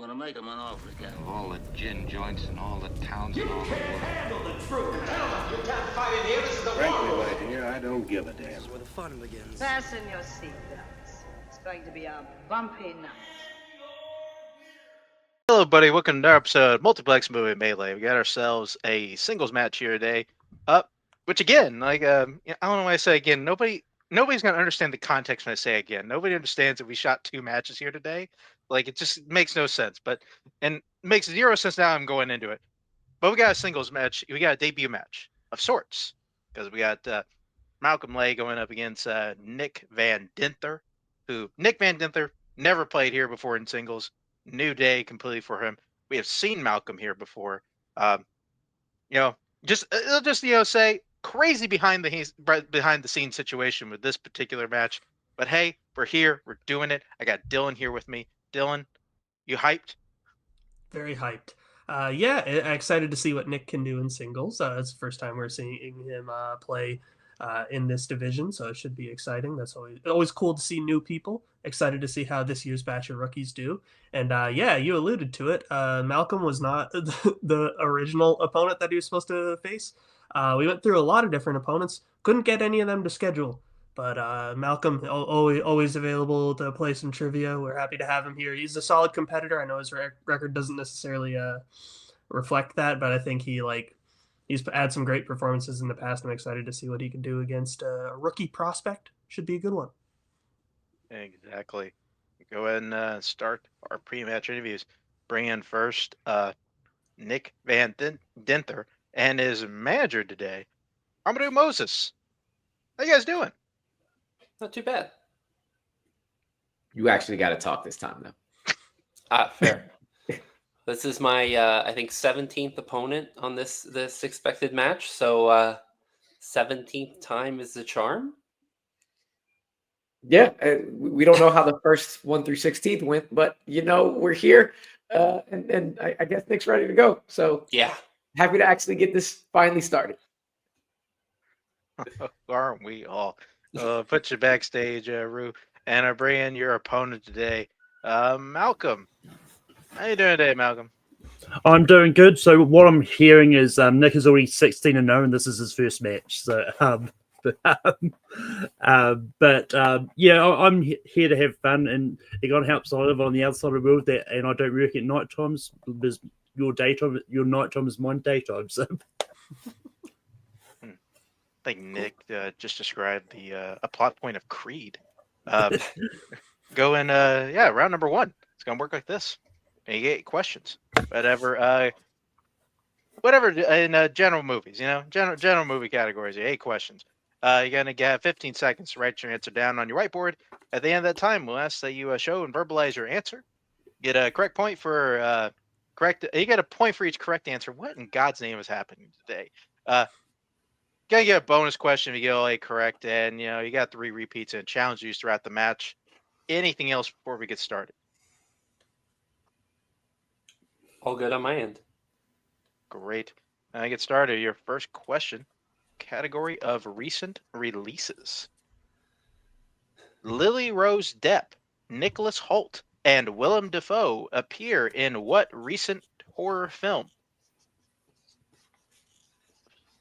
gonna make him an offer again. Of all the gin joints and all the towns and all the world. Handle the truth. Gentlemen, you can't fight in here. This is the Frankly, war. my dear, I don't give a damn. This is where the fun begins. Fasten your seatbelts. It's going to be a bumpy night. Hello, buddy. Welcome to our episode of Multiplex Movie Melee. We got ourselves a singles match here today. Which again, I don't know why I say again. Nobody's gonna understand the context when I say again. Nobody understands that we shot 2 matches here today. Like, it just makes no sense. And it makes 0 sense now. I'm going into it. But we got a singles match. We got a debut match of sorts because we got Malcolm Lay going up against Nick Van Dinther, who Nick Van Dinther never played here before in singles. New day completely for him. We have seen Malcolm here before. Say crazy behind the scenes situation with this particular match. But hey, we're here. We're doing it. I got Dylan here with me. Dylan, you hyped? Very hyped. Excited to see what Nick can do in singles. It's the first time we're seeing him play in this division, so it should be exciting. That's always cool to see new people. Excited to see how this year's batch of rookies do. And you alluded to it. Malcolm was not the original opponent that he was supposed to face. We went through a lot of different opponents. Couldn't get any of them to schedule. But Malcolm, always available to play some trivia. We're happy to have him here. He's a solid competitor. I know his record doesn't necessarily reflect that, but I think he's had some great performances in the past. I'm excited to see what he can do against a rookie prospect. Should be a good one. Exactly. Go ahead and start our pre-match interviews. Bring in first Nick Van Dinther and his manager today, Amadou Moses. How you guys doing? Not too bad. You actually got to talk this time, though. Fair. This is my, I think, 17th opponent on this expected match. So 17th time is the charm. Yeah, we don't know how the first 1 through 16th went, but, we're here. And I guess Nick's ready to go. So yeah, happy to actually get this finally started. Aren't we all? Put you backstage, Rue, and I bring in your opponent today, Malcolm. How you doing today, Malcolm? I'm doing good. So what I'm hearing is Nick is already 16-0, and this is his first match. So, I'm here to have fun, and it kind of helps. I live on the outside of the world, and I don't work at night times because your night time is my daytime. So. I think Nick just described a plot point of Creed. Round number 1. It's gonna work like this. And you get questions, whatever in general movies, general movie categories. 8 questions. You're gonna get 15 seconds to write your answer down on your whiteboard. At the end of that time, we'll ask that you show and verbalize your answer. Get a correct point for correct. You get a point for each correct answer. What in God's name is happening today? Gonna get a bonus question if you get all 8 correct, and you got 3 repeats and challenge you throughout the match. Anything else before we get started? All good on my end. Great. Now get started. Your first question, category of recent releases. Lily Rose Depp, Nicholas Hoult, and Willem Dafoe appear in what recent horror film?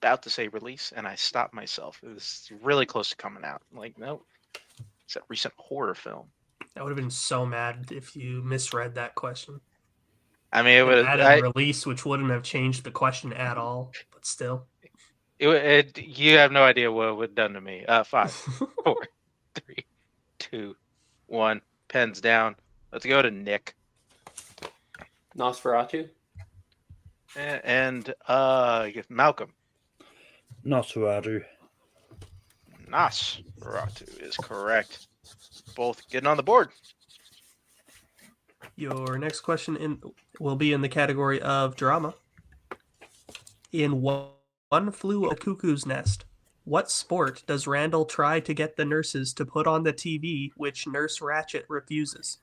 About to say release, and I stopped myself. It was really close to coming out. No, it's a recent horror film. I would have been so mad if you misread that question. I mean, it would have added release, which wouldn't have changed the question at all. But still, you have no idea what it would have done to me. 5, 4, 3, 2, 1. Pens down. Let's go to Nick. Nosferatu. And Malcolm. Nosferatu. Nosferatu is correct. Both getting on the board. Your next question will be in the category of drama. In One Flew a Cuckoo's Nest, what sport does Randall try to get the nurses to put on the TV, which Nurse Ratched refuses?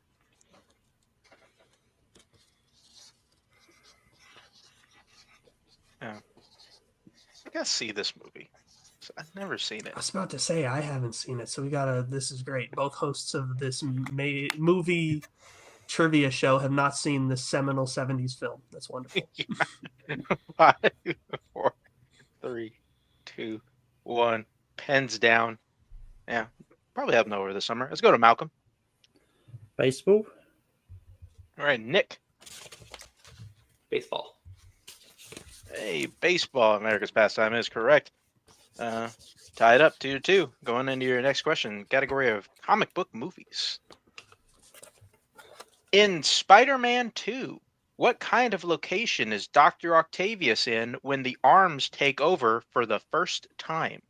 Yeah. I gotta see this movie. I've never seen it. I was about to say I haven't seen it, so we gotta. This is great. Both hosts of this movie trivia show have not seen this seminal 70s film. That's wonderful. 5, 4, 3, 2, 1. Pens down. Yeah, probably have over this summer. Let's go to Malcolm. Baseball. All right, Nick. Baseball. Hey, baseball, America's pastime, is correct. Tied up 2-2. Going into your next question, category of comic book movies. In Spider-Man 2, what kind of location is Dr. Octavius in when the arms take over for the first time?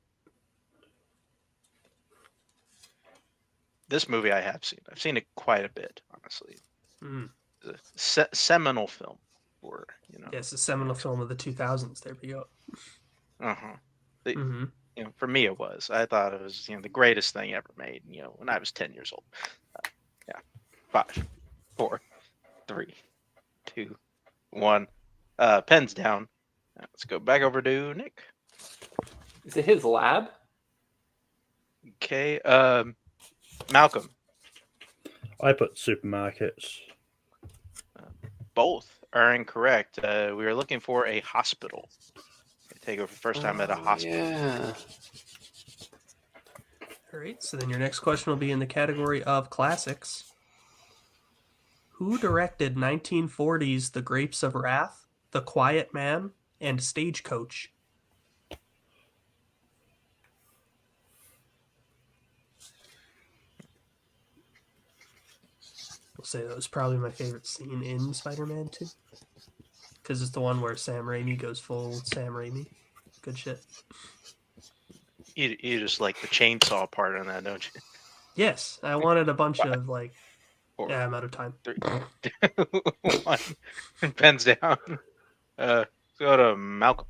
This movie I have seen. I've seen it quite a bit, honestly. Mm. It's a seminal film. Or, Yes, the seminal film of the 2000s. There we go. Uh-huh. Mm-hmm. For me it was. I thought it was, the greatest thing ever made, when I was 10 years old. 5, 4, 3, 2, 1. Pens down. Let's go back over to Nick. Is it his lab? Okay. Malcolm. I put supermarkets. Both are incorrect. We are looking for a hospital. Take over first time at a hospital. Yeah. All right, so then your next question will be in the category of classics. Who directed 1940's The Grapes of Wrath, The Quiet Man, and Stagecoach? I'll say that was probably my favorite scene in Spider-Man 2. Because it's the one where Sam Raimi goes full Sam Raimi. Good shit. You just like the chainsaw part on that, don't you? Yes, I wanted a bunch of 4, Yeah, I'm out of time. 3, 2, 1. Pens down. Let's go to Malcolm.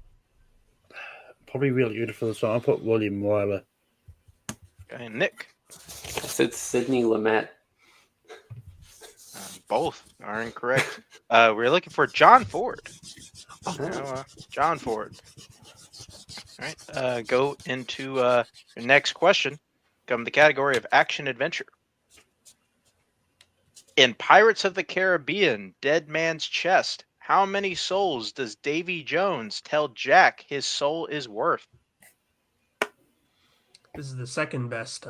Probably really good for this one. I put William Wyler. Okay, Nick. I said Sidney Lumet. Both are incorrect. We're looking for John Ford. John Ford. All right. Go into your next question. Come the category of action adventure. In Pirates of the Caribbean, Dead Man's Chest, how many souls does Davy Jones tell Jack his soul is worth? This is the second best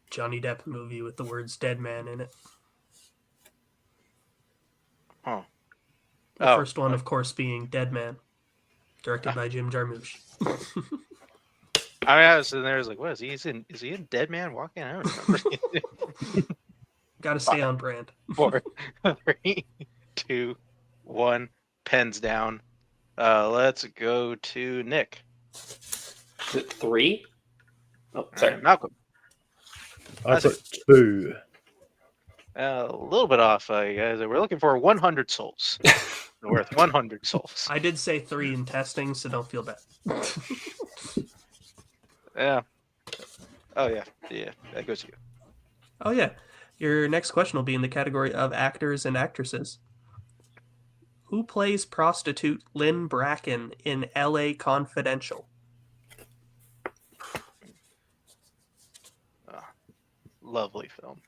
Johnny Depp movie with the words "dead man" in it. Oh. The first one, of course, being Dead Man, directed by Jim Jarmusch. I was sitting there, I was like, what is he? Is he in Dead Man Walking? I don't remember. Got to stay on brand. 4, 3, 2, 1. Pens down. Let's go to Nick. Is it 3? Oh, sorry. Malcolm. I put 2. A little bit off, guys. We're looking for 100 souls. Worth 100 souls. I did say 3 in testing, so don't feel bad. Yeah. Oh, yeah. Yeah, that goes to you. Oh, yeah. Your next question will be in the category of actors and actresses. Who plays prostitute Lynn Bracken in L.A. Confidential? Lovely film.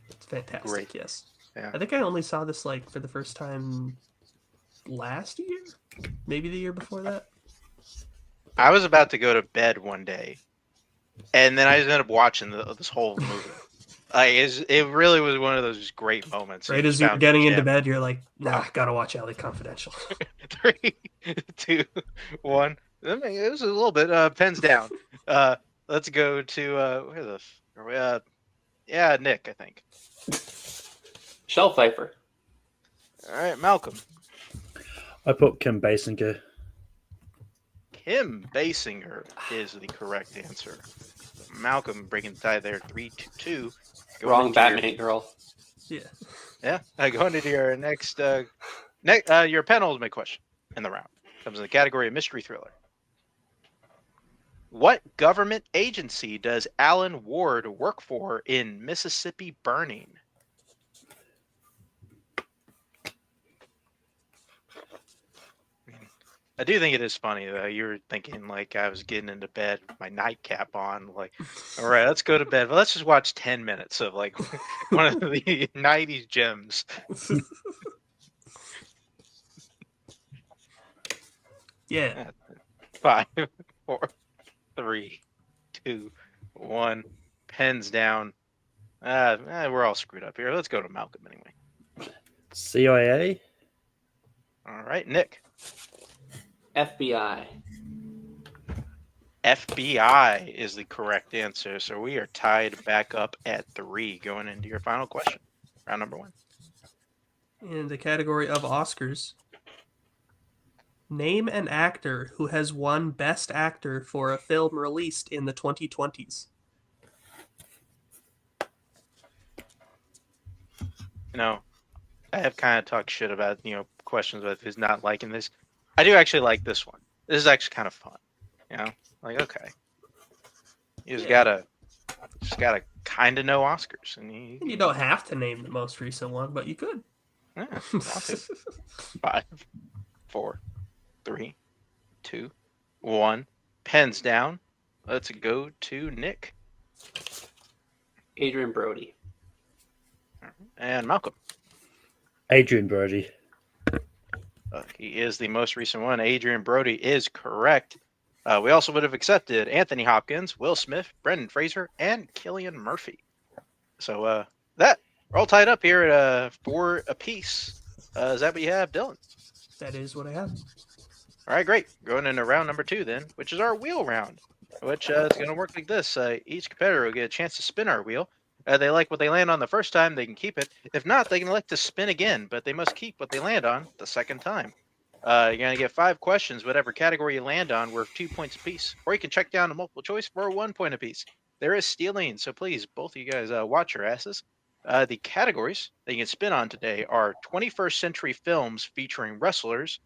It's fantastic, Great. yes. Yeah. I think I only saw this for the first time last year? Maybe the year before that? I was about to go to bed one day, and then I just ended up watching this whole movie. It really was one of those great moments. Right as you're getting into bed, you're like, nah, gotta watch L.A. Confidential. 3, 2, 1. It was a little bit pens down. Let's go to where the are we? Yeah, Nick, I think. Shell Pfeiffer. All right, Malcolm. I put Kim Basinger. Kim Basinger is the correct answer. Malcolm breaking the tie there, 3-2. Wrong Batman girl. Yeah. Yeah, going into your next, your penultimate question in the round. Comes in the category of mystery thriller. What government agency does Alan Ward work for in Mississippi Burning? I do think it is funny though. You were thinking like I was getting into bed with my nightcap on, like, all right, let's go to bed. But let's just watch 10 minutes of like one of the 90s gems. Yeah. 5, 4, 3, 2, 1. Pens down. We're all screwed up here. Let's go to Malcolm anyway. CIA. All right, Nick. FBI. FBI is the correct answer. So we are tied back up at 3 going into your final question. Round number 1. In the category of Oscars, name an actor who has won Best Actor for a film released in the 2020s. You know, I have kind of talked shit about, questions with who's not liking this. I do actually like this one. This is actually kind of fun. Like, okay. You just gotta kind of know Oscars. And You don't have to name the most recent one, but you could. Yeah, want to. 5, 4, 3, 2, 1. Pens down. Let's go to Nick. Adrian Brody. And Malcolm. Adrian Brody. He is the most recent one. Adrian Brody is correct. We also would have accepted Anthony Hopkins, Will Smith, Brendan Fraser, and Cillian Murphy. So we're all tied up here at 4 apiece. Is that what you have, Dylan? That is what I have. All right, great. Going into round number 2 then, which is our wheel round, which is going to work like this. Each competitor will get a chance to spin our wheel. They like what they land on the first time, they can keep it. If not, they can elect to spin again, but they must keep what they land on the second time. You're going to get 5 questions, whatever category you land on, worth 2 points apiece. Or you can check down to multiple choice for 1 point apiece. There is stealing, so please, both of you guys, watch your asses. The categories that you can spin on today are 21st century films featuring wrestlers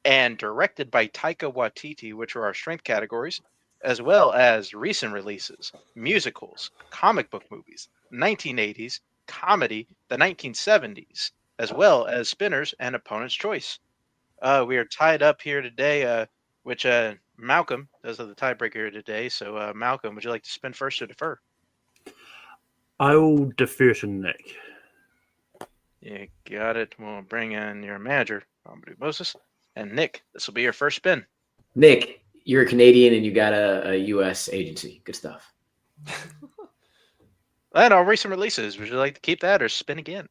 and directed by Taika Waititi, which are our strength categories, as well as recent releases, musicals, comic book movies, 1980s, comedy, the 1970s, as well as spinners and opponent's choice. We are tied up here today, which Malcolm does have the tiebreaker here today. So, Malcolm, would you like to spin first or defer? I will defer to Nick. You got it. We'll bring in your manager, Moses. And Nick, this will be your first spin. Nick, you're a Canadian and you got a U.S. agency. Good stuff. And all recent releases. Would you like to keep that or spin again?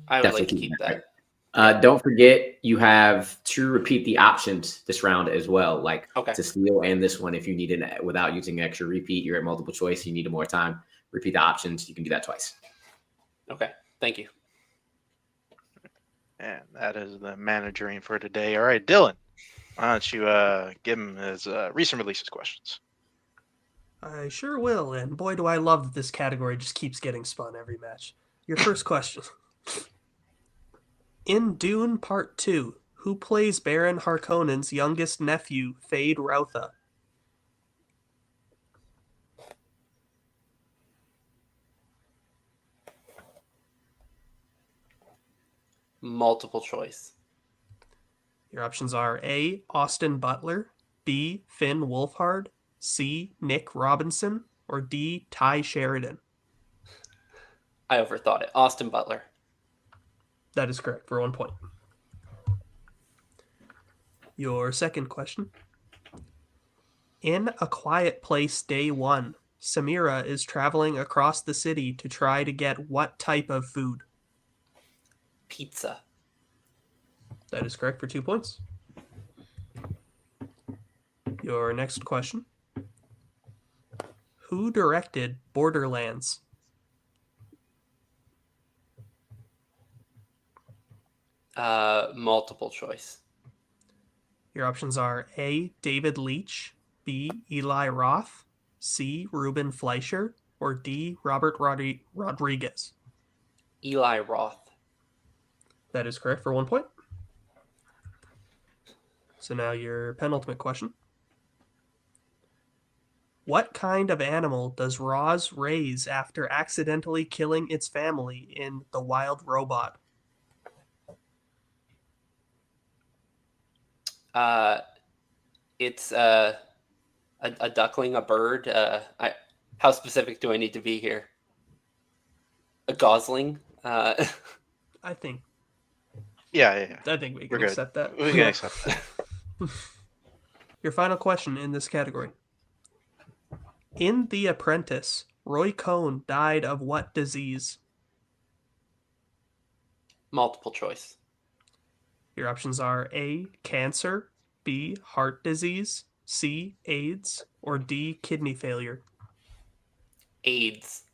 I would Definitely like to keep keep that. that. Don't forget, you have to repeat the options this round as well, like Okay. to steal and this one. If you need it without using extra repeat, you're at multiple choice, you need more time. Repeat the options. You can do that twice. Okay. Thank you. And that is the managering for today. All right, Dylan, why don't you give him his recent releases questions? I sure will, and boy, do I love that this category just keeps getting spun every match. Your first question. In Dune Part 2, who plays Baron Harkonnen's youngest nephew, Fade Routha? Multiple choice. Your options are A. Austin Butler, B. Finn Wolfhard, C. Nick Robinson, or D. Ty Sheridan. I overthought it. Austin Butler. That is correct for 1 point. Your second question. In A Quiet Place Day 1, Samira is traveling across the city to try to get what type of food? Pizza. That is correct for 2 points. Your next question. Who directed Borderlands? Multiple choice. Your options are A. David Leitch, B. Eli Roth, C. Ruben Fleischer, or D. Robert Rodriguez. Eli Roth. That is correct for 1 point. So now your penultimate question. What kind of animal does Roz raise after accidentally killing its family in The Wild Robot? It's a duckling, a bird. How specific do I need to be here? A gosling. I think Yeah. we We're can good. accept that. We can accept that. Your final question in this category. In The Apprentice, Roy Cohn died of what disease? Multiple choice. Your options are A, cancer, B, heart disease, C, AIDS, or D, kidney failure. AIDS.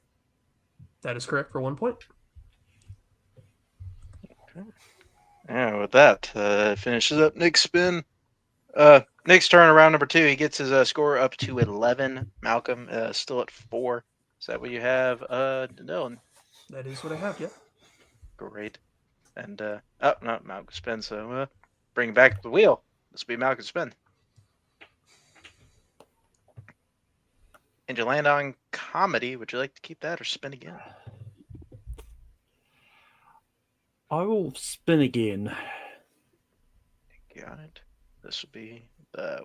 That is correct for 1 point. Yeah, with that, finishes up Nick's spin. Nick's turn around number 2. He gets his score up to 11. Malcolm still at 4. Is that what you have, Dylan? That is what I have, yep. Great. And no, Malcolm spin. So bring back the wheel. This will be Malcolm's spin. And you land on comedy. Would you like to keep that or spin again? I will spin again. Got it. This will be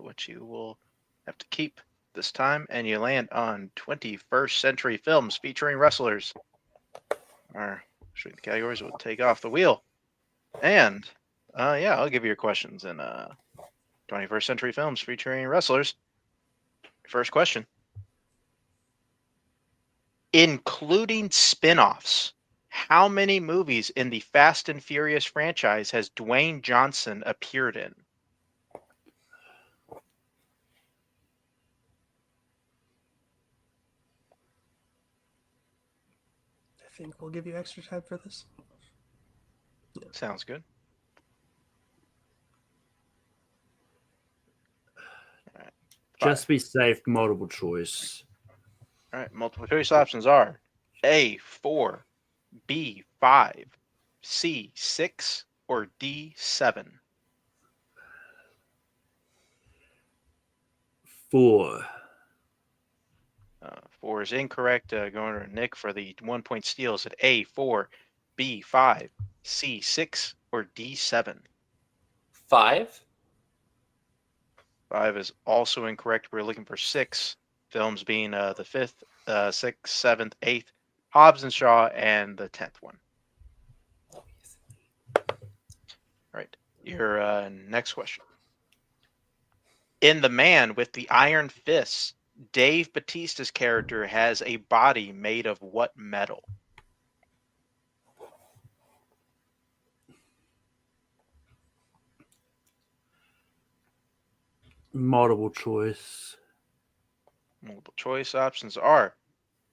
what you will have to keep this time, and you land on 21st century films featuring wrestlers. Our showing the categories will take off the wheel, and I'll give you your questions in 21st century films featuring wrestlers. First question: including spin-offs, how many movies in the Fast and Furious franchise has Dwayne Johnson appeared in? I think we'll give you extra time for this. Sounds good. All right. Just be safe, multiple choice. All right. Multiple choice options are A, 4, B, 5, C, 6, or D, 7. 4. 4 is incorrect. Going to Nick for the 1 point steal. Is it A, 4, B, 5, C, 6, or D, 7? 5. 5 is also incorrect. We're looking for 6 films, being the 5th, 6th, 7th, 8th, Hobbs and Shaw, and the 10th one. All right. Your next question. In The Man with the Iron Fists, Dave Bautista's character has a body made of what metal? Multiple choice. Multiple choice options are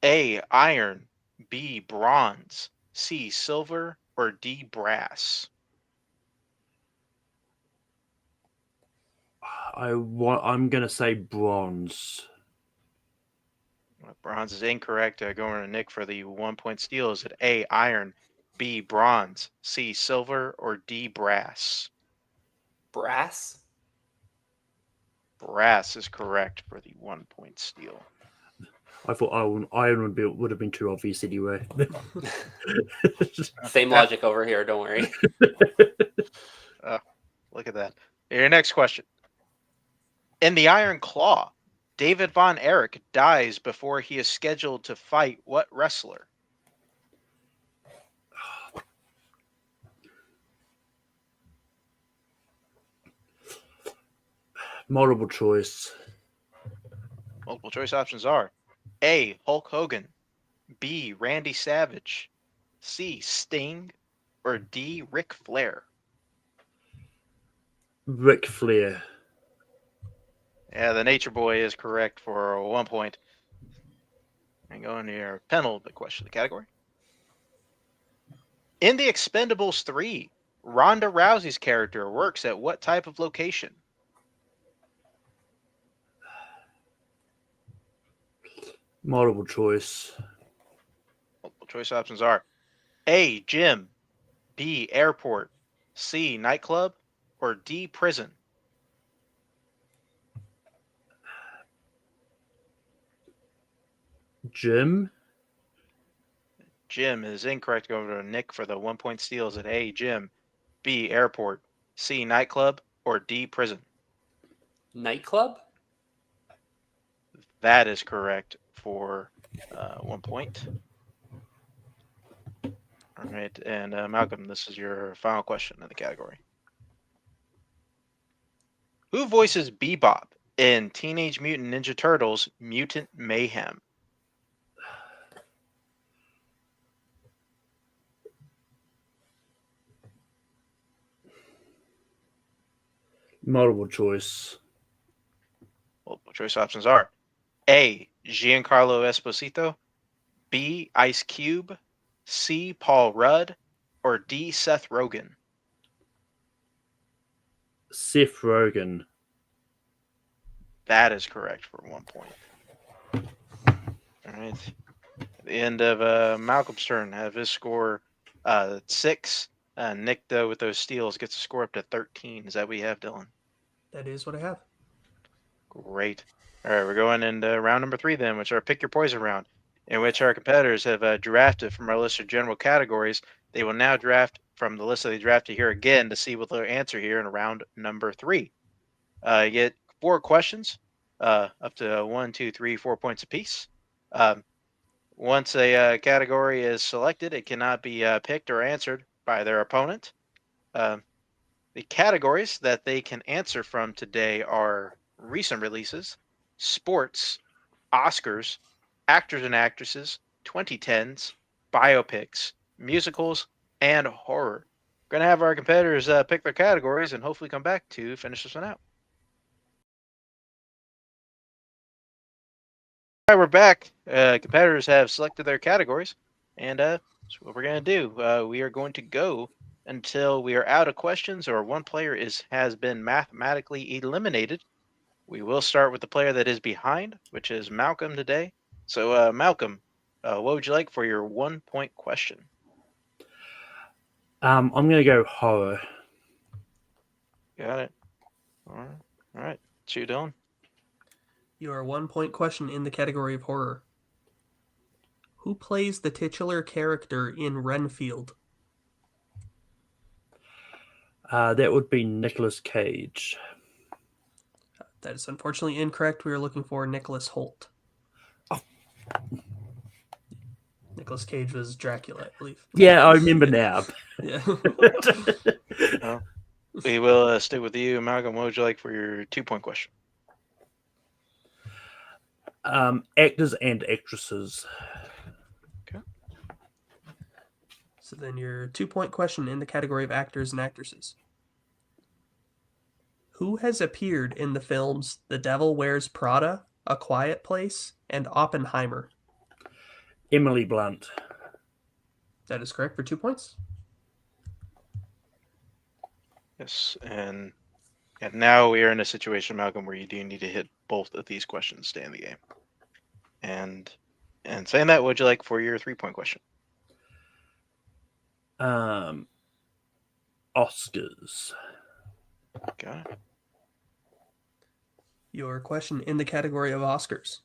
A, iron, B, bronze, C, silver, or D, brass. I'm gonna say bronze. Bronze is incorrect. Going to Nick for the 1 point steal. Is it A, iron, B, bronze, C, silver, or D, brass? Brass. Brass is correct for the 1 point steal. I thought iron would have been too obvious anyway. Same logic over here. Don't worry. Look at that. Your next question. In The Iron Claw, David Von Erich dies before he is scheduled to fight what wrestler? Multiple choice. Multiple choice options are A, Hulk Hogan, B, Randy Savage, C, Sting, or D, Ric Flair? Ric Flair. Yeah, the Nature Boy is correct for 1 point. And going to your penultimate question of the category. In The Expendables 3, Ronda Rousey's character works at what type of location? Multiple choice. Multiple choice options are A, gym, B, airport, C, nightclub, or D, prison? Jim. Gym is incorrect. Going to Nick for the 1 point steal. Is it A, gym, B, airport, C, nightclub, or D, prison? Nightclub? That is correct for 1 point. All right, and Malcolm, this is your final question in the category. Who voices Bebop in Teenage Mutant Ninja Turtles Mutant Mayhem? Multiple choice. Multiple choice options are A. Giancarlo Esposito, B. Ice Cube, C. Paul Rudd, or D. Seth Rogen? Seth Rogen. That is correct for 1 point. All right. At the end of Malcolm's turn, have his score 6. Nick, though, with those steals, gets a score up to 13. Is that what you have, Dylan? That is what I have. Great. All right, we're going into round number 3 then, which are Pick Your Poison round, in which our competitors have drafted from our list of general categories. They will now draft from the list that they drafted here again to see what they'll answer here in round number 3. You get 4 questions, up to 1, 2, 3, 4 points apiece. Once a category is selected, it cannot be picked or answered by their opponent. The categories that they can answer from today are recent releases, sports, Oscars, actors and actresses, 2010s, biopics, musicals, and horror. We're going to have our competitors pick their categories and hopefully come back to finish this one out. All right, we're back. Competitors have selected their categories, and that's what we're going to do. We are going to go until we are out of questions or one player has been mathematically eliminated. We will start with the player that is behind, which is Malcolm today. So, Malcolm, what would you like for your 1 point question? I'm going to go horror. Got it. All right. It's you, Dylan. Your 1 point question in the category of horror. Who plays the titular character in Renfield? That would be Nicolas Cage. That is unfortunately incorrect. We were looking for Nicholas Hoult. Oh. Nicolas Cage was Dracula, I believe. Yeah, I remember now. Yeah. Well, we will stick with you, Malcolm. What would you like for your 2 point question? Actors and actresses. Okay. So then your 2 point question in the category of actors and actresses. Who has appeared in the films The Devil Wears Prada, A Quiet Place, and Oppenheimer? Emily Blunt. That is correct for 2 points. Yes, and now we are in a situation, Malcolm, where you do need to hit both of these questions to stay in the game. And saying that, what would you like for your 3 point question? Oscars. Got it. Your question in the category of Oscars.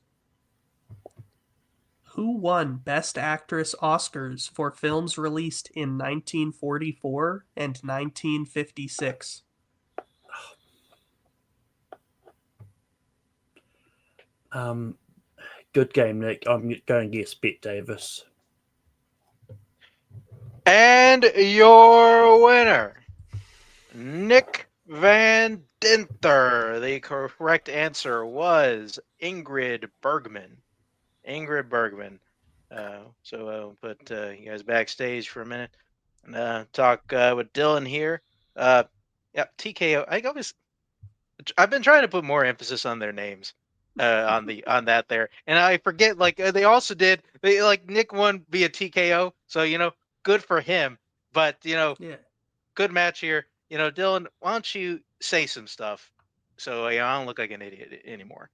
Who won Best Actress Oscars for films released in 1944 and 1956? Good game, Nick. I'm going to guess Bette Davis. And your winner, Nick Van Dinther. The correct answer was Ingrid Bergman. Ingrid Bergman. So I'll put you guys backstage for a minute and talk with Dylan here. Yeah, TKO. I've been trying to put more emphasis on their names on that there, and I forget. Like they also did. Nick won via TKO, so good for him. But Yeah. good match here. Dylan, why don't you say some stuff so I don't look like an idiot anymore?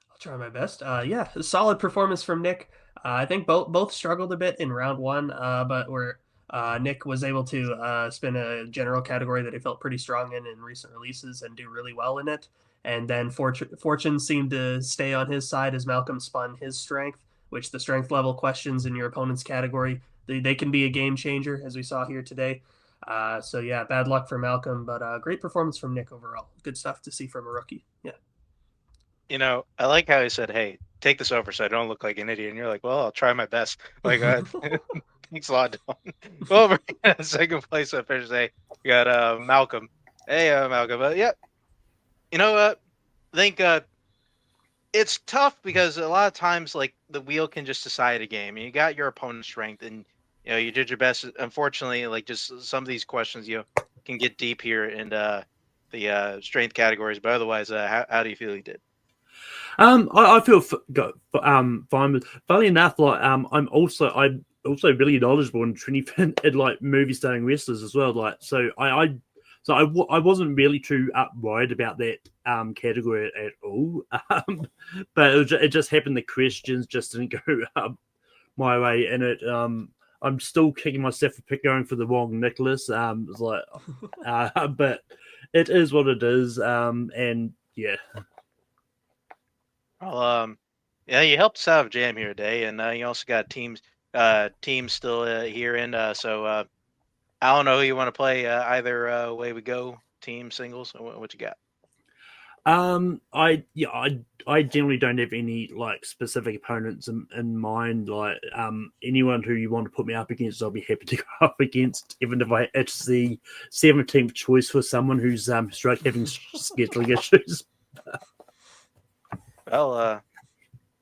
I'll try my best. Yeah, a solid performance from Nick. I think both struggled a bit in round 1, but where Nick was able to spin a general category that he felt pretty strong in recent releases and do really well in it. And then fortune seemed to stay on his side as Malcolm spun his strength, which the strength level questions in your opponent's category, they can be a game changer, as we saw here today. So yeah, bad luck for Malcolm, but great performance from Nick overall. Good stuff to see from a rookie. Yeah. I like how he said, "Hey, take this over so I don't look like an idiot." And you're like, "Well, I'll try my best." Like, thanks a lot, Don. Well, over second place up here today, we got Malcolm. Hey, Malcolm. Yeah, I think it's tough because a lot of times, like, the wheel can just decide a game. You got your opponent's strength, and you did your best. Unfortunately, like, just some of these questions, can get deep here in the strength categories. But otherwise, how do you feel you did? I feel fine with. Funny enough, like I'm also really knowledgeable in Trinity in like movie starring wrestlers as well. Like I wasn't really too worried about that category at all. But it just happened the questions just didn't go my way, and it I'm still kicking myself for going for the wrong Nicholas. It's like, but it is what it is. And yeah. Well, yeah, you helped us out of jam here today, and you also got teams still here, and so I don't know who you want to play. Either way we go, team, singles. What you got? I generally don't have any like specific opponents in mind. Like anyone who you want to put me up against, I'll be happy to go up against, even if it's the 17th choice for someone who's having scheduling issues. Well,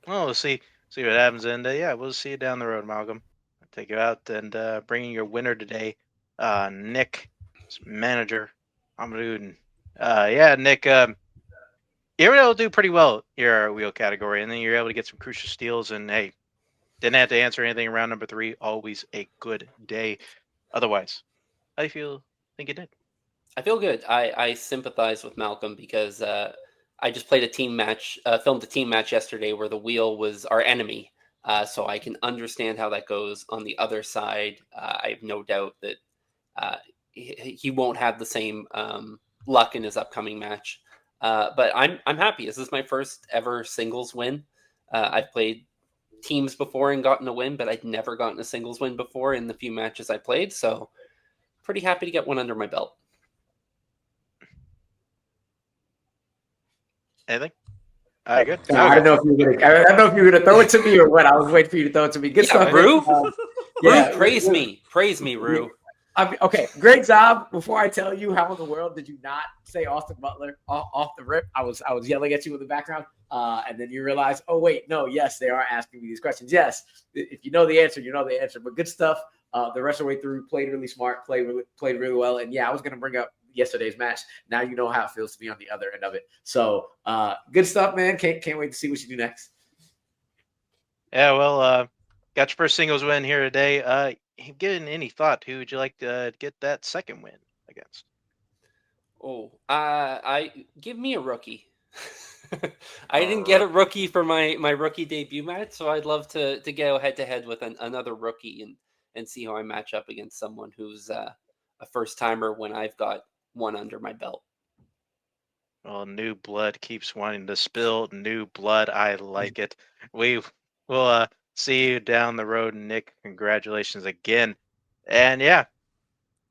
we'll see what happens, and yeah, we'll see you down the road, Malcolm. I'll take you out and bringing your winner today, Nick, manager, Amadou. Yeah, Nick, you were able to do pretty well your wheel category, and then you're able to get some crucial steals, and hey, didn't have to answer anything in round number 3. Always a good day. Otherwise, how do you think you did? I feel good. I sympathize with Malcolm because I just played a team match, filmed a team match yesterday where the wheel was our enemy. So I can understand how that goes on the other side. I have no doubt that he won't have the same luck in his upcoming match. But I'm happy. This is my first ever singles win. I've played teams before and gotten a win, but I'd never gotten a singles win before in the few matches I played. So pretty happy to get one under my belt. Anything? All right, good. I don't know if you were gonna throw it to me or what. I was waiting for you to throw it to me. Good stuff, Rue. Yeah, praise me, Rue. Okay, great job. Before I tell you, how in the world did you not say Austin Butler off the rip? I was yelling at you in the background, and then you realize, oh wait, no, yes, they are asking me these questions. Yes, if you know the answer, you know the answer. But good stuff. The rest of the way through, played really smart, played really well, and yeah, I was gonna bring up yesterday's match. Now you know how it feels to be on the other end of it. So good stuff, man. Can't wait to see what you do next. Yeah, well, got your first singles win here today. Given any thought, who would you like to get that second win against? Oh, I give me a rookie. I didn't get a rookie for my rookie debut match, so I'd love to go head to head with another rookie and see how I match up against someone who's a first timer when I've got one under my belt. Well, new blood keeps wanting to spill. New blood, I like it. We will see you down the road, Nick. Congratulations again. And yeah,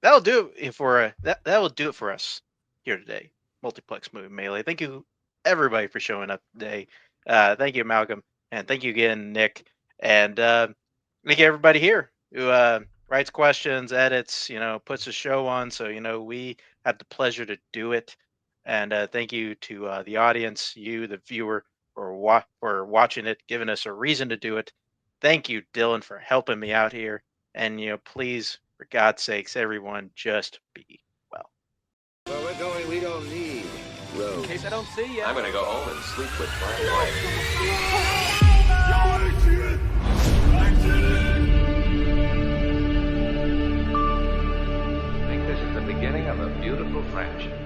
that'll do it for that will do it for us here today. Multiplex Movie Melee. Thank you everybody for showing up today. Thank you, Malcolm, and thank you again, Nick. And thank you everybody here who writes questions, edits, puts a show on. So we had the pleasure to do it. And thank you to the audience, you, the viewer, for watching it, giving us a reason to do it. Thank you, Dylan, for helping me out here. And please, for God's sakes, everyone, just be well. Where we're going, we don't need roads. In case I don't see you. I'm gonna go home and sleep with my wife. I think this is the beginning of a beautiful friendship.